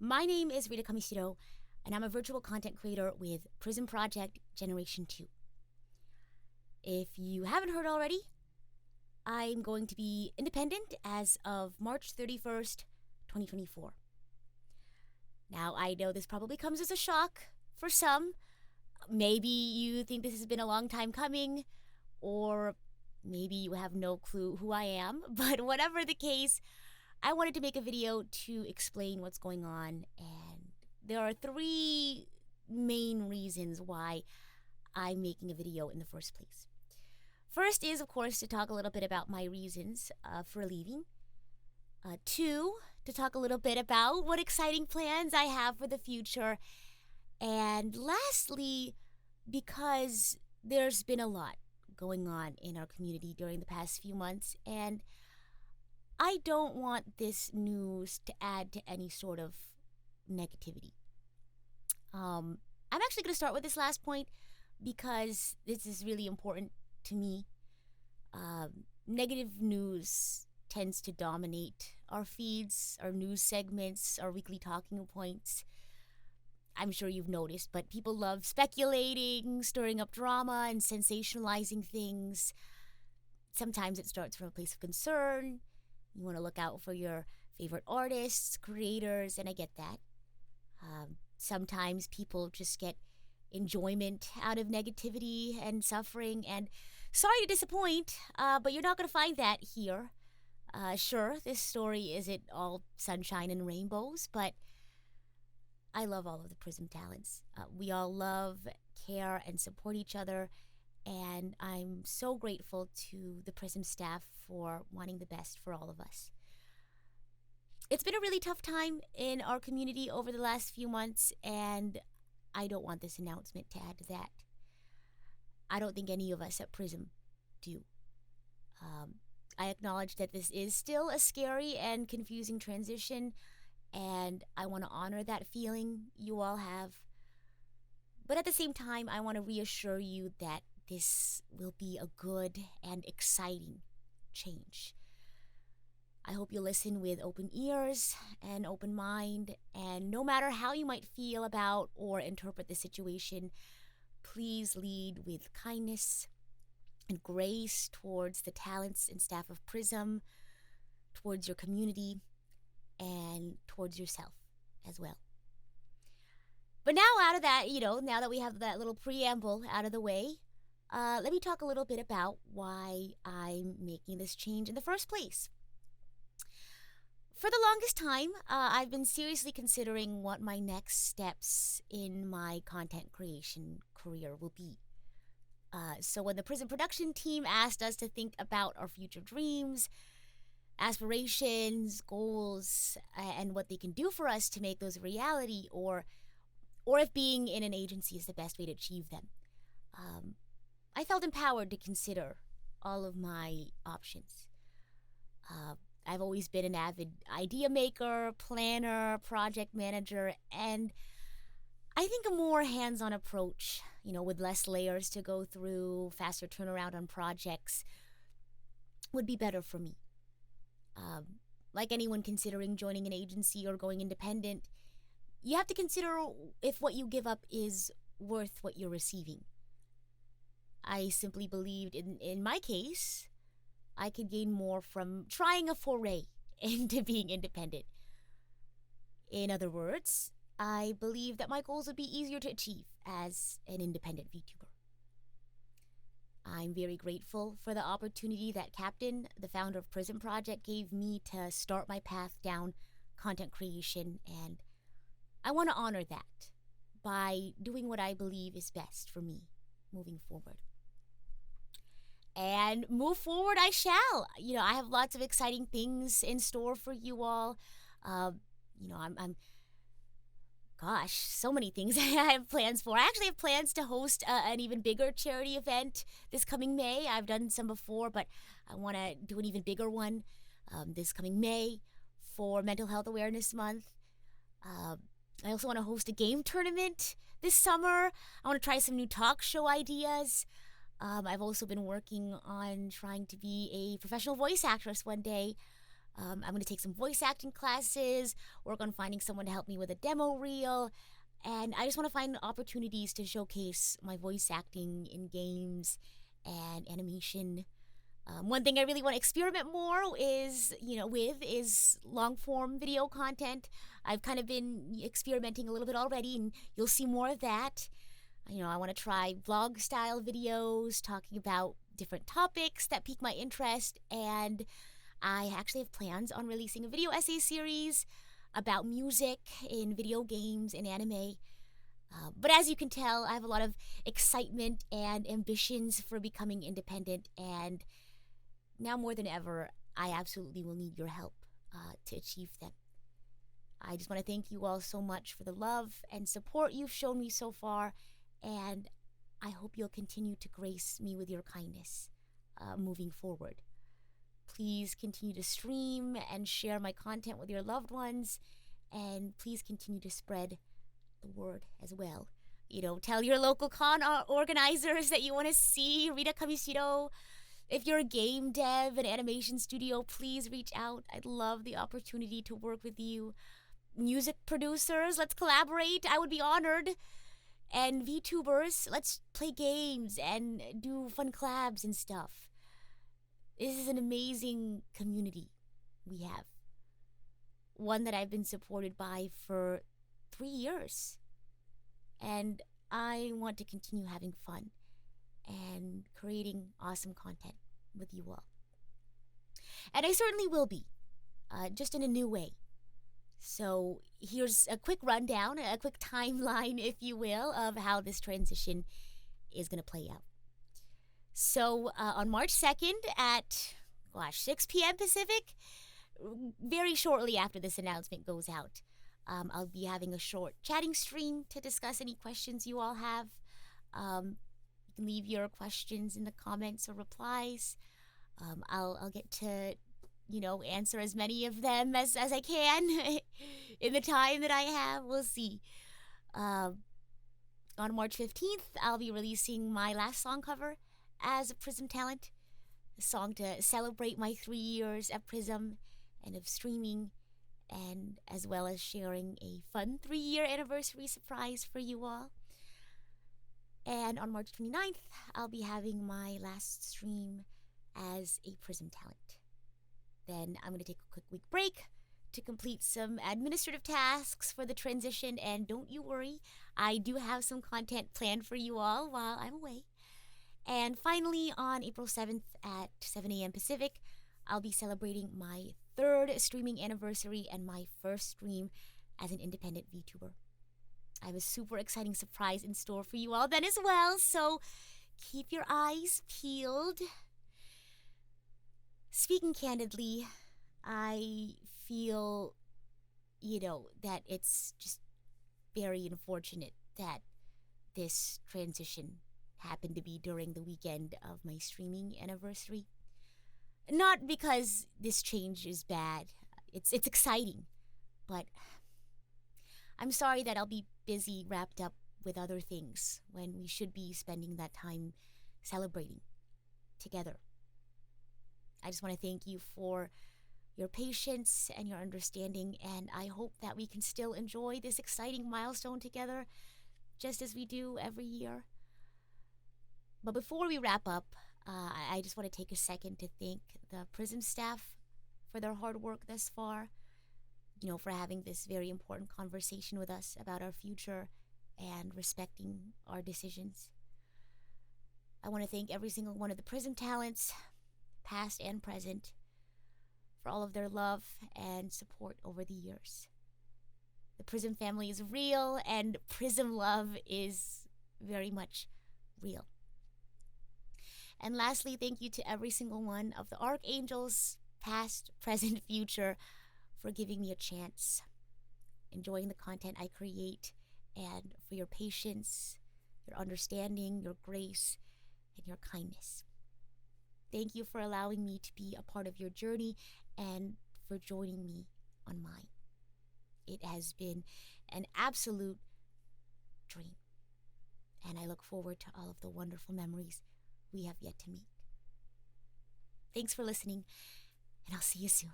My name is Rita Kamishiro, and I'm a virtual content creator with PRISM Project Generation 2. If you haven't heard already, I'm going to be independent as of March 31st, 2024. Now, I know this probably comes as a shock for some. Maybe you think this has been a long time coming, or maybe you have no clue who I am. But whatever the case, I wanted to make a video to explain what's going on, and there are 3 main reasons why I'm making a video in the first place. First is, of course, to talk a little bit about my reasons for leaving. 2, to talk a little bit about what exciting plans I have for the future. And lastly, because there's been a lot going on in our community during the past few months, and I don't want this news to add to any sort of negativity. I'm actually going to start with this last point because this is really important to me. Negative news tends to dominate our feeds, our news segments, our weekly talking points. I'm sure you've noticed, but people love speculating, stirring up drama, and sensationalizing things. Sometimes it starts from a place of concern. You want to look out for your favorite artists, creators, and I get that. Sometimes people just get enjoyment out of negativity and suffering, and sorry to disappoint, but you're not going to find that here. Sure, this story isn't all sunshine and rainbows, but I love all of the PRISM talents. We all love, care, and support each other, and I'm so grateful to the PRISM staff for wanting the best for all of us. It's been a really tough time in our community over the last few months, and I don't want this announcement to add to that. I don't think any of us at PRISM do. I acknowledge that this is still a scary and confusing transition, and I want to honor that feeling you all have. But at the same time, I want to reassure you that this will be a good and exciting change. I hope you listen with open ears and open mind, and no matter how you might feel about or interpret the situation, please lead with kindness and grace towards the talents and staff of PRISM, towards your community, and towards yourself as well. But now out of that, now that we have that little preamble out of the way, let me talk a little bit about why I'm making this change in the first place. For the longest time, I've been seriously considering what my next steps in my content creation career will be. So when the PRISM production team asked us to think about our future dreams, aspirations, goals, and what they can do for us to make those a reality, or if being in an agency is the best way to achieve them, I felt empowered to consider all of my options. I've always been an avid idea maker, planner, project manager, and I think a more hands-on approach, with less layers to go through, faster turnaround on projects, would be better for me. Like anyone considering joining an agency or going independent, you have to consider if what you give up is worth what you're receiving. I simply believed, in my case, I could gain more from trying a foray into being independent. In other words, I believe that my goals would be easier to achieve as an independent VTuber. I'm very grateful for the opportunity that Captain, the founder of PRISM Project, gave me to start my path down content creation, and I want to honor that by doing what I believe is best for me moving forward. And move forward I shall. I have lots of exciting things in store for you all. So many things I have plans for. I actually have plans to host an even bigger charity event this coming May. I've done some before, but I want to do an even bigger one this coming May for Mental Health Awareness Month. I also want to host a game tournament this summer. I want to try some new talk show ideas. I've also been working on trying to be a professional voice actress one day. I'm going to take some voice acting classes, work on finding someone to help me with a demo reel, and I just want to find opportunities to showcase my voice acting in games and animation. One thing I really want to experiment more is long form video content. I've kind of been experimenting a little bit already, and you'll see more of that. I want to try vlog style videos talking about different topics that pique my interest, and I actually have plans on releasing a video essay series about music in video games and anime. But as you can tell, I have a lot of excitement and ambitions for becoming independent, and now more than ever, I absolutely will need your help to achieve them. I just want to thank you all so much for the love and support you've shown me so far, and I hope you'll continue to grace me with your kindness moving forward. Please continue to stream and share my content with your loved ones, and please continue to spread the word as well. Tell your local con organizers that you want to see Rita Kamishiro. If you're a game dev, an animation studio, please reach out. I'd love the opportunity to work with you. Music producers, let's collaborate. I would be honored. And VTubers, let's play games and do fun collabs and stuff. This is an amazing community we have. One that I've been supported by for 3 years. And I want to continue having fun and creating awesome content with you all. And I certainly will be, just in a new way. So here's a quick rundown, a quick timeline, if you will, of how this transition is going to play out. So on March 2nd at 6 p.m. Pacific, very shortly after this announcement goes out, I'll be having a short chatting stream to discuss any questions you all have. You can leave your questions in the comments or replies. I'll get to, answer as many of them as I can in the time that I have. We'll see. On March 15th, I'll be releasing my last song cover as a PRISM talent, a song to celebrate my 3 years at PRISM and of streaming, and as well as sharing a fun 3-year anniversary surprise for you all. And on March 29th, I'll be having my last stream as a PRISM talent. Then I'm going to take a quick week break to complete some administrative tasks for the transition, and don't you worry, I do have some content planned for you all while I'm away. And finally, on April 7th at 7 a.m. Pacific, I'll be celebrating my 3rd streaming anniversary and my first stream as an independent VTuber. I have a super exciting surprise in store for you all then as well, so keep your eyes peeled. Speaking candidly, I feel, that it's just very unfortunate that this transition happened to be during the weekend of my streaming anniversary. Not because this change is bad. It's exciting, but I'm sorry that I'll be busy wrapped up with other things when we should be spending that time celebrating together. I just want to thank you for your patience and your understanding, and I hope that we can still enjoy this exciting milestone together, just as we do every year. But before we wrap up, I just want to take a second to thank the PRISM staff for their hard work thus far, for having this very important conversation with us about our future and respecting our decisions. I want to thank every single one of the PRISM talents, past and present, for all of their love and support over the years. The PRISM family is real, and PRISM love is very much real. And lastly, thank you to every single one of the Archangels, past, present, future, for giving me a chance, enjoying the content I create, and for your patience, your understanding, your grace, and your kindness. Thank you for allowing me to be a part of your journey and for joining me on mine. It has been an absolute dream, and I look forward to all of the wonderful memories we have yet to meet. Thanks for listening, and I'll see you soon.